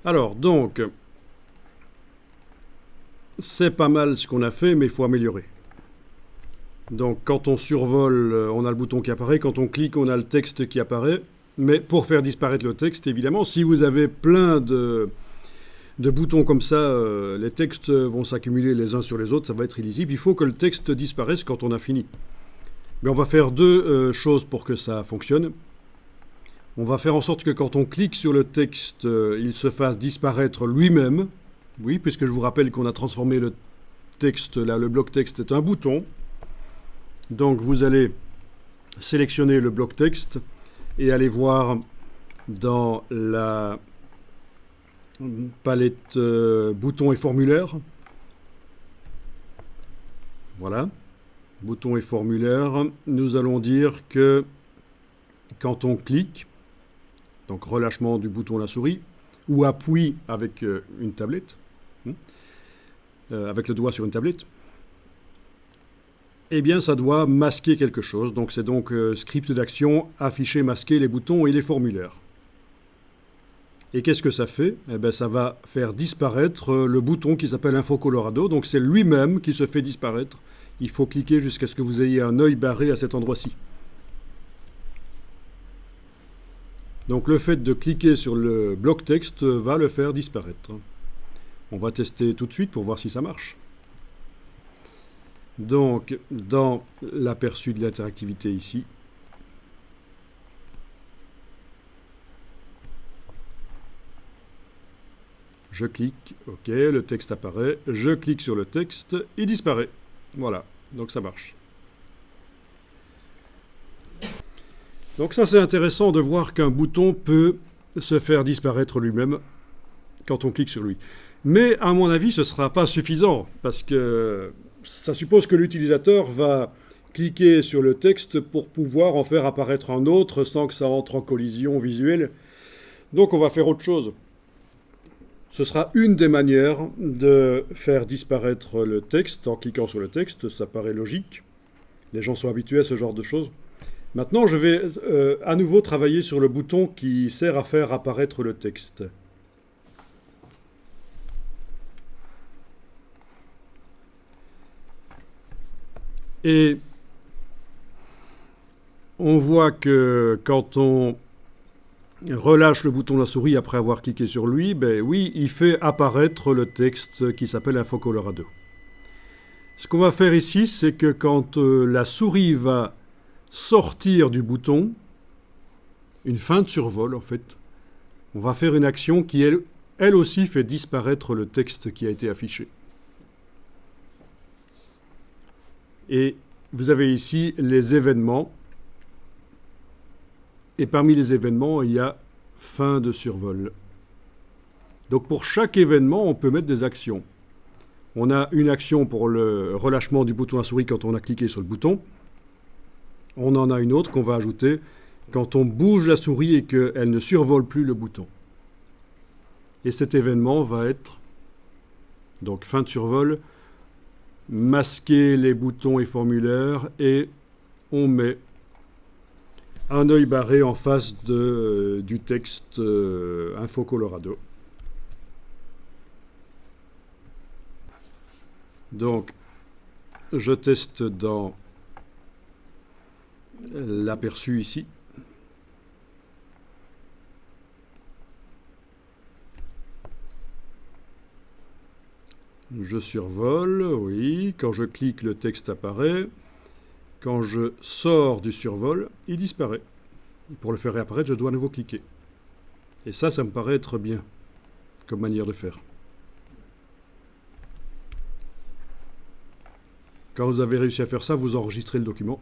Alors, donc, c'est pas mal ce qu'on a fait, mais il faut améliorer. Donc, quand on survole, on a le bouton qui apparaît. Quand on clique, on a le texte qui apparaît. Mais pour faire disparaître le texte, évidemment, si vous avez plein de boutons comme ça, les textes vont s'accumuler les uns sur les autres, ça va être illisible. Il faut que le texte disparaisse quand on a fini. Mais on va faire deux choses pour que ça fonctionne. On va faire en sorte que quand on clique sur le texte, il se fasse disparaître lui-même. Oui, puisque je vous rappelle qu'on a transformé le texte, là, le bloc texte est un bouton. Donc vous allez sélectionner le bloc texte et aller voir dans la palette boutons et formulaires. Voilà, boutons et formulaires. Nous allons dire que quand on clique, donc relâchement du bouton de la souris, ou appui avec une tablette, avec le doigt sur une tablette, eh bien ça doit masquer quelque chose. Donc c'est donc script d'action, afficher, masquer les boutons et les formulaires. Et qu'est-ce que ça fait? Eh bien ça va faire disparaître le bouton qui s'appelle Info Colorado. Donc c'est lui-même qui se fait disparaître. Il faut cliquer jusqu'à ce que vous ayez un œil barré à cet endroit-ci. Donc le fait de cliquer sur le bloc texte va le faire disparaître. On va tester tout de suite pour voir si ça marche. Donc dans l'aperçu de l'interactivité ici, je clique, ok, le texte apparaît, je clique sur le texte, il disparaît. Voilà, donc ça marche. Donc ça c'est intéressant de voir qu'un bouton peut se faire disparaître lui-même quand on clique sur lui. Mais à mon avis ce ne sera pas suffisant parce que ça suppose que l'utilisateur va cliquer sur le texte pour pouvoir en faire apparaître un autre sans que ça entre en collision visuelle. Donc on va faire autre chose. Ce sera une des manières de faire disparaître le texte en cliquant sur le texte, ça paraît logique. Les gens sont habitués à ce genre de choses. Maintenant, je vais à nouveau travailler sur le bouton qui sert à faire apparaître le texte. Et on voit que quand on relâche le bouton de la souris après avoir cliqué sur lui, ben oui, il fait apparaître le texte qui s'appelle Info Colorado. Ce qu'on va faire ici, c'est que quand la souris va sortir du bouton, une fin de survol en fait, on va faire une action qui elle aussi fait disparaître le texte qui a été affiché. Et vous avez ici les événements. Et parmi les événements, il y a fin de survol. Donc pour chaque événement, on peut mettre des actions. On a une action pour le relâchement du bouton à souris quand on a cliqué sur le bouton. On en a une autre qu'on va ajouter quand on bouge la souris et qu'elle ne survole plus le bouton. Et cet événement va être, donc fin de survol, masquer les boutons et formulaires et on met un œil barré en face du texte Info Colorado. Donc, je teste dans l'aperçu ici. Je survole, oui. Quand je clique, le texte apparaît. Quand je sors du survol, il disparaît. Pour le faire réapparaître, je dois à nouveau cliquer. Et ça me paraît être bien comme manière de faire. Quand vous avez réussi à faire ça, vous enregistrez le document.